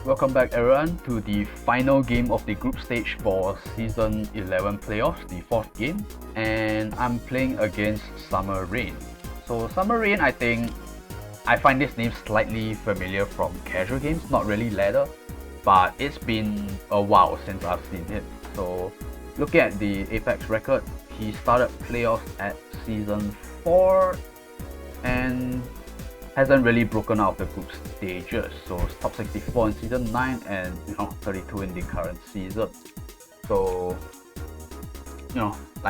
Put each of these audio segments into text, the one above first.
welcome back everyone to the final game of the group stage for Season 11 playoffs, the 4th game, and I'm playing against Summer Rain. So Summer Rain, I find this name slightly familiar from casual games, not really ladder, but it's been a while since I've seen him. So looking at the Apex record, he started playoffs at Season 4 and hasn't really broken out of the group stages. So it's top 64 in Season 9 and 32 in the current season. So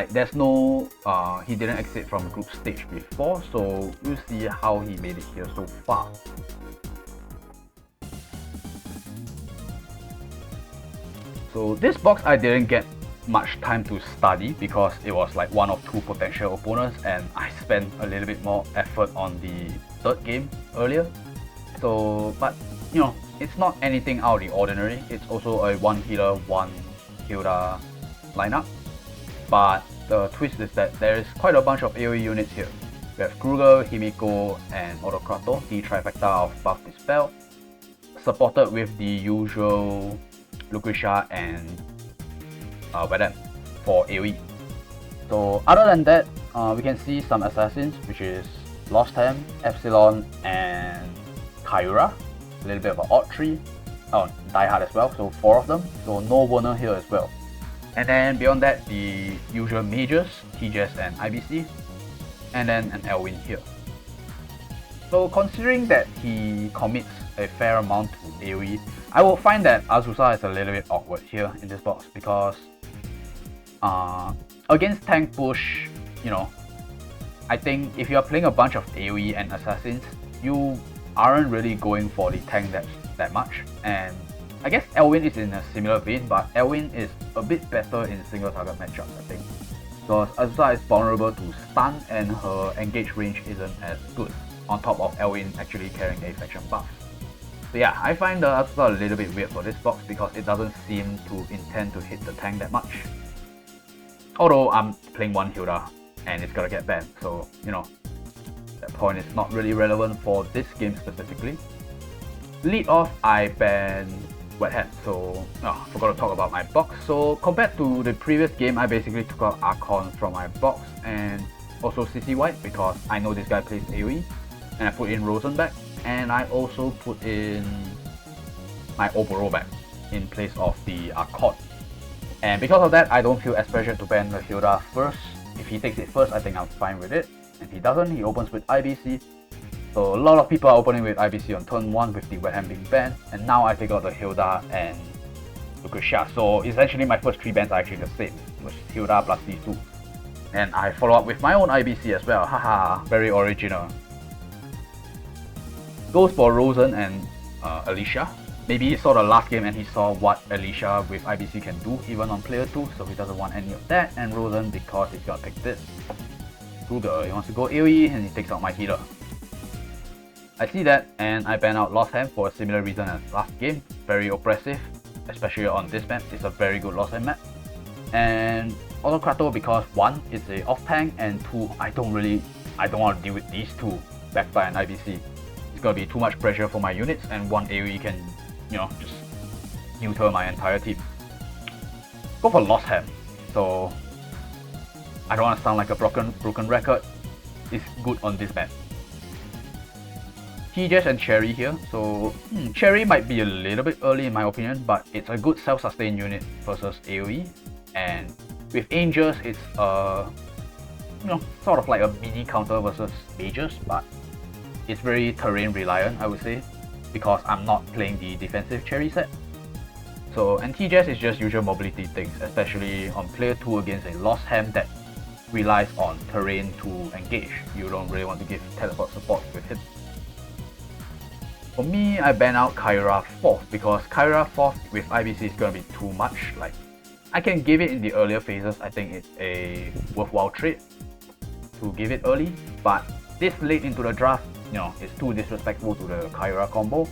there's no he didn't exit from group stage before, so we'll see how he made it here so far. So this box I didn't get much time to study because it was like one of two potential opponents and I spent a little bit more effort on the third game earlier. So but it's not anything out of the ordinary. It's also a one healer, one Hilda lineup, but the twist is that there is quite a bunch of AoE units here. We have Kreuger, Himiko and Ro32, the trifecta of buff dispel, supported with the usual Langrisser and Vedem for AoE. So other than that, we can see some assassins, which is Lost Ham, Epsilon and Kreuger. A little bit of an odd tree. Oh, Die Hard as well, so 4 of them. So no Warner here as well. And then beyond that, the usual mages, TJS and IBC. And then an Elwin here. So considering that he commits a fair amount to AoE, I will find that Azusa is a little bit awkward here in this box because against tank push, I think if you are playing a bunch of AoE and assassins, you aren't really going for the tank that much. And I guess Elwin is in a similar vein, but Elwin is a bit better in single target matchups, I think. Because Azusa is vulnerable to stun and her engage range isn't as good, on top of Elwin actually carrying a faction buff. So yeah, I find the Azusa a little bit weird for this box because it doesn't seem to intend to hit the tank that much. Although I'm playing one Hilda and it's gonna get banned, so that point is not really relevant for this game specifically. Lead off, I banned Wet Hat, so I forgot to talk about my box. So compared to the previous game, I basically took out Archon from my box and also CC White because I know this guy plays AoE, and I put in Rosen back, and I also put in my Oboro back in place of the Archon. And because of that, I don't feel as pressured to ban the Hilda first. If he takes it first, I think I'm fine with it. And if he doesn't, he opens with IBC. So a lot of people are opening with IBC on turn 1 with the Wet Hand being banned. And now I take out the Hilda and Langrisser. So essentially my first 3 bans are actually the same, which is Hilda plus these 2. And I follow up with my own IBC as well. Haha, very original. Goes for Rosen and Alicia. Maybe he saw the last game and he saw what Alicia with IBC can do even on player 2, so he doesn't want any of that. And Rosen because he's got to pick this. Kreuger, he wants to go AoE and he takes out my healer. I see that and I ban out Lost Ham for a similar reason as last game. Very oppressive, especially on this map. It's a very good Lost Ham map. And Ro32 because 1, it's a off tank, and 2, I don't want to deal with these 2 backed by an IBC. It's gonna be too much pressure for my units, and 1 AoE can just neuter my entire team. Go for Lost Ham. So I don't want to sound like a broken record. It's good on this map. TJS and Cherry here. So Cherry might be a little bit early in my opinion, but it's a good self-sustain unit versus AoE. And with Angels, it's sort of like a mini counter versus Mages, but it's very terrain reliant, I would say, because I'm not playing the defensive Cherry set. So, and TJS is just usual mobility things, especially on player 2 against a Lost Ham that relies on terrain to engage. You don't really want to give teleport support with him. For me, I ban out Kreuger 4th because Kreuger 4th with IBC is gonna be too much. Like, I can give it in the earlier phases. I think it's a worthwhile trade to give it early, but this late into the draft, it's too disrespectful to the Kreuger combo.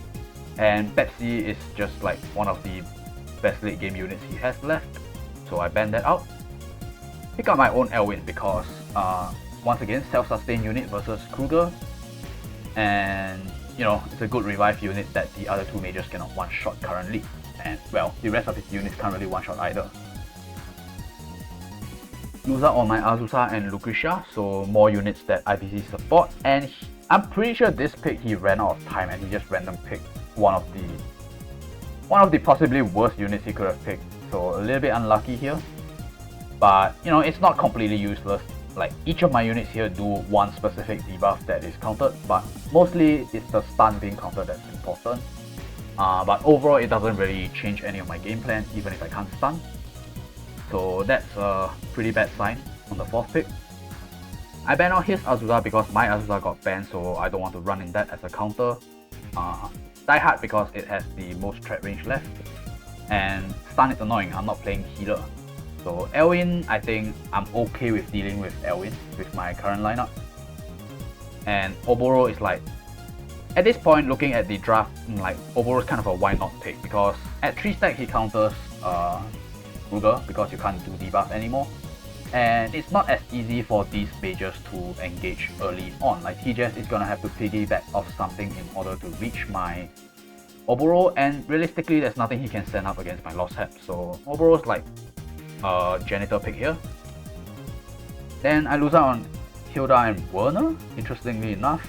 And Pepsi is just like one of the best late game units he has left, so I ban that out. Pick up my own Elwin because once again self-sustain unit versus Kreuger, and you know, it's a good revive unit that the other two mages cannot one-shot currently. And, well, the rest of his units can't really one-shot either. Lose out on my Azusa and Langrisser, so more units that IBC support, and I'm pretty sure this pick he ran out of time and he just random picked one of the possibly worst units he could have picked, so a little bit unlucky here. But you know, it's not completely useless. Like, each of my units here do one specific debuff that is countered, but mostly it's the stun being countered that's important. But overall it doesn't really change any of my game plan, even if I can't stun. So that's a pretty bad sign on the 4th pick. I banned out his Azusa because my Azusa got banned, so I don't want to run in that as a counter. Die Hard because it has the most threat range left. And stun is annoying, I'm not playing healer. So Elwyn, I think I'm okay with dealing with Elwyn with my current lineup. And Oboro is like, at this point looking at the draft, like Oboro is kind of a why not pick, because at 3 stack he counters Kreuger because you can't do debuff anymore, and it's not as easy for these mages to engage early on. Like, TJS is gonna have to piggyback off something in order to reach my Oboro, and realistically there's nothing he can stand up against my Lost Hep, so Oboro's like a janitor pick here. Then I lose out on Hilda and Werner, interestingly enough,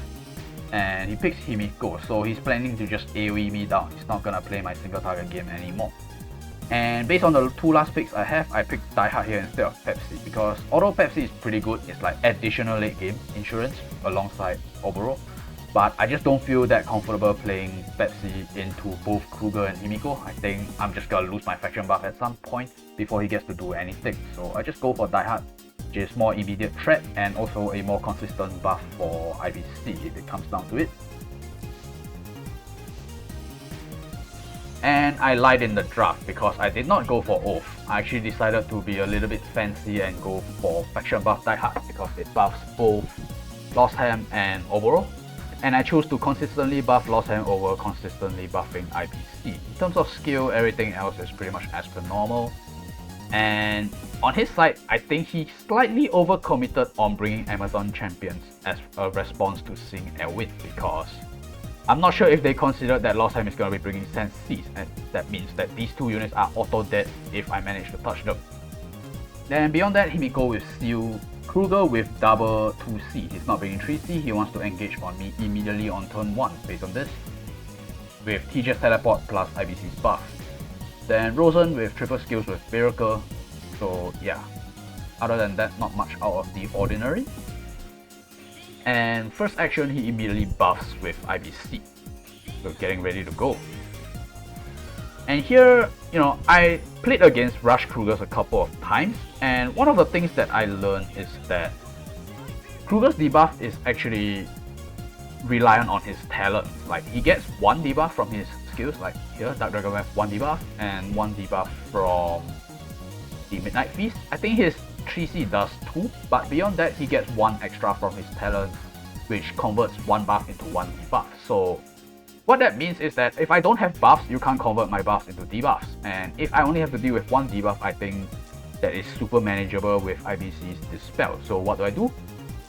and he picks Himiko, so he's planning to just AoE me down. He's not gonna play my single target game anymore. And based on the 2 last picks I have, I picked Die Hard here instead of Pepsi, because although Pepsi is pretty good, it's like additional late game insurance alongside Oboro, but I just don't feel that comfortable playing Pepsi into both Kreuger and Himiko. I think I'm just gonna lose my faction buff at some point before he gets to do anything, so I just go for Die Hard, which is more immediate threat and also a more consistent buff for IBC if it comes down to it. And I lied in the draft because I did not go for Oath. I actually decided to be a little bit fancy and go for Faction Buff Die Hard because it buffs both Lost Ham and Oboro. And I chose to consistently buff Lost Ham over consistently buffing IBC. In terms of skill, everything else is pretty much as per normal. And on his side, I think he slightly overcommitted on bringing Amazon Champions as a response to seeing Elwyn, because I'm not sure if they considered that Lost Time is going to be bringing Sense Seas, and that means that these 2 units are auto dead if I manage to touch them. Then beyond that, Himiko with Seal, Kreuger with double 2C. He's not bringing 3C, he wants to engage on me immediately on turn 1 based on this, with TJ's teleport plus IBC's buff. Then Rosen with triple skills with Miracle, so yeah, other than that, not much out of the ordinary. And first action, he immediately buffs with IBC, so getting ready to go. And here, you know, I played against Rush Krugers a couple of times, and one of the things that I learned is that Kreuger's debuff is actually reliant on his talent. Like, he gets 1 debuff from his skills, like here, Dark Dragon Wrath 1 debuff, and 1 debuff from the Midnight Feast. I think his 3C does 2, but beyond that he gets 1 extra from his talent, which converts 1 buff into 1 debuff. So what that means is that if I don't have buffs, you can't convert my buffs into debuffs, and if I only have to deal with 1 debuff, I think that is super manageable with IBC's Dispel. So what do?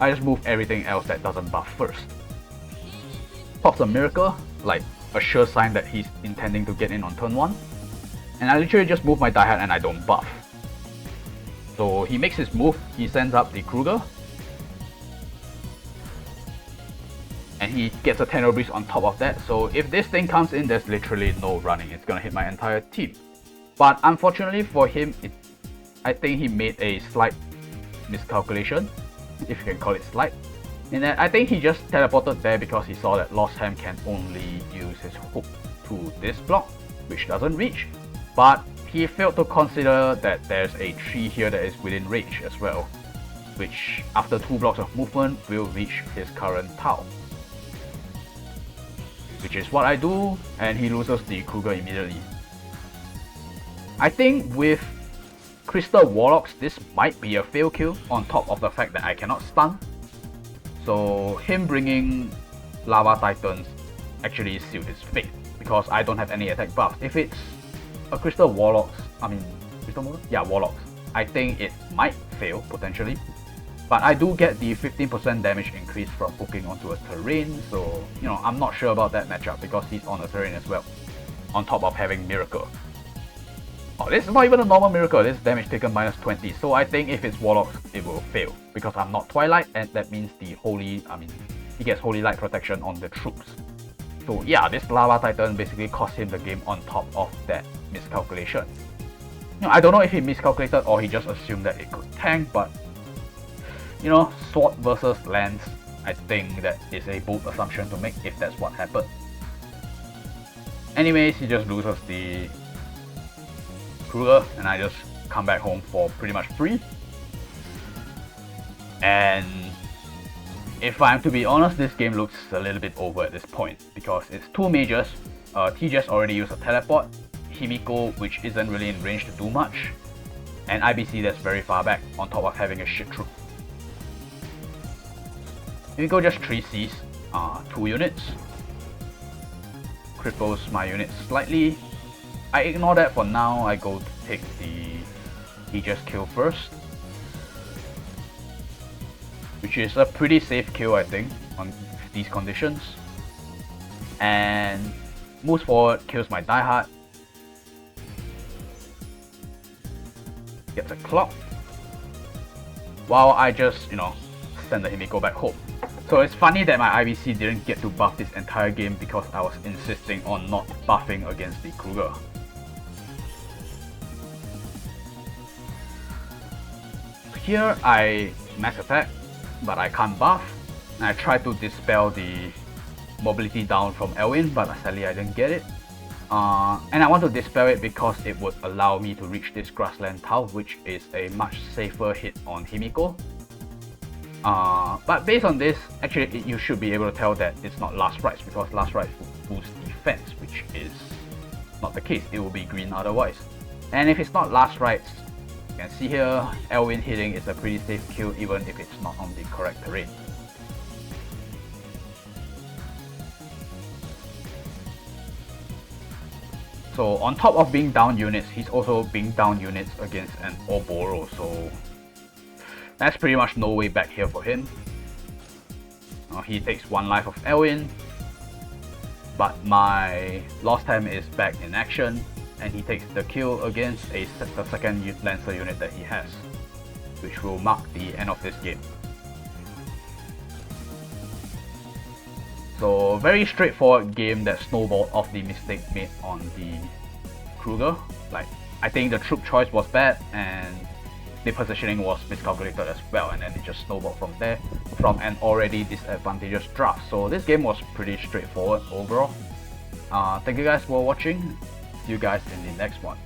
I just move everything else that doesn't buff first. Pops a Miracle, like a sure sign that he's intending to get in on turn 1, and I literally just move my Die Hard and I don't buff. So he makes his move, he sends up the Kreuger, and he gets a Tenor Breeze on top of that, so if this thing comes in, there's literally no running, it's gonna hit my entire team. But unfortunately for him, I think he made a slight miscalculation, if you can call it slight, in that I think he just teleported there because he saw that Lost Ham can only use his hook to this block, which doesn't reach, but he failed to consider that there's a tree here that is within range as well, which after 2 blocks of movement will reach his current tile. Which is what I do, and he loses the Kreuger immediately. I think with Crystal Warlocks, this might be a fail kill on top of the fact that I cannot stun. So him bringing Lava Titans actually sealed his fate, because I don't have any attack buffs. If it's a Crystal Warlocks, Crystal Warlocks? Yeah, Warlocks, I think it might fail potentially. But I do get the 15% damage increase from hooking onto a terrain, so you know, I'm not sure about that matchup because he's on a terrain as well, on top of having Miracle. Oh, this is not even a normal Miracle, this is damage taken minus 20, so I think if it's Warlocks, it will fail, because I'm not Twilight, and that means the he gets Holy Light protection on the troops. So yeah, this Lava Titan basically cost him the game on top of that miscalculation. You know, I don't know if he miscalculated or he just assumed that it could tank, but you know, sword versus lance, I think that is a bold assumption to make if that's what happened. Anyways, he just loses the Kreuger, and I just come back home for pretty much free. And if I'm to be honest, this game looks a little bit over at this point, because it's two mages, TJ's already used a teleport, Himiko, which isn't really in range to do much, and IBC that's very far back, on top of having a shit troop. Himiko just 3Cs, 2 units, cripples my units slightly. I ignore that for now, I go to take the TJ's kill first, which is a pretty safe kill I think on these conditions, and moves forward, kills my diehard, gets a clock, while I just, you know, send the Himiko back home. So it's funny that my IBC didn't get to buff this entire game because I was insisting on not buffing against the Kreuger. Here I max attack, but I can't buff, and I tried to dispel the mobility down from Elwin, but sadly I didn't get it. And I want to dispel it because it would allow me to reach this grassland tile, which is a much safer hit on Himiko. But based on this, actually you should be able to tell that it's not Last Rites, because Last Rites will boost defense, which is not the case, it will be green otherwise. And if it's not Last Rites, you can see here, Elwin hitting is a pretty safe kill even if it's not on the correct terrain. So on top of being down units, he's also being down units against an Oboro, so that's pretty much no way back here for him. He takes 1 life of Elwin, but my Lost Time is back in action, and he takes the kill against the second Lancer unit that he has, which will mark the end of this game. So very straightforward game that snowballed off the mistake made on the Kreuger. Like, I think the troop choice was bad and the positioning was miscalculated as well, and then it just snowballed from there, from an already disadvantageous draft. So this game was pretty straightforward overall. Thank you guys for watching. See you guys in the next one.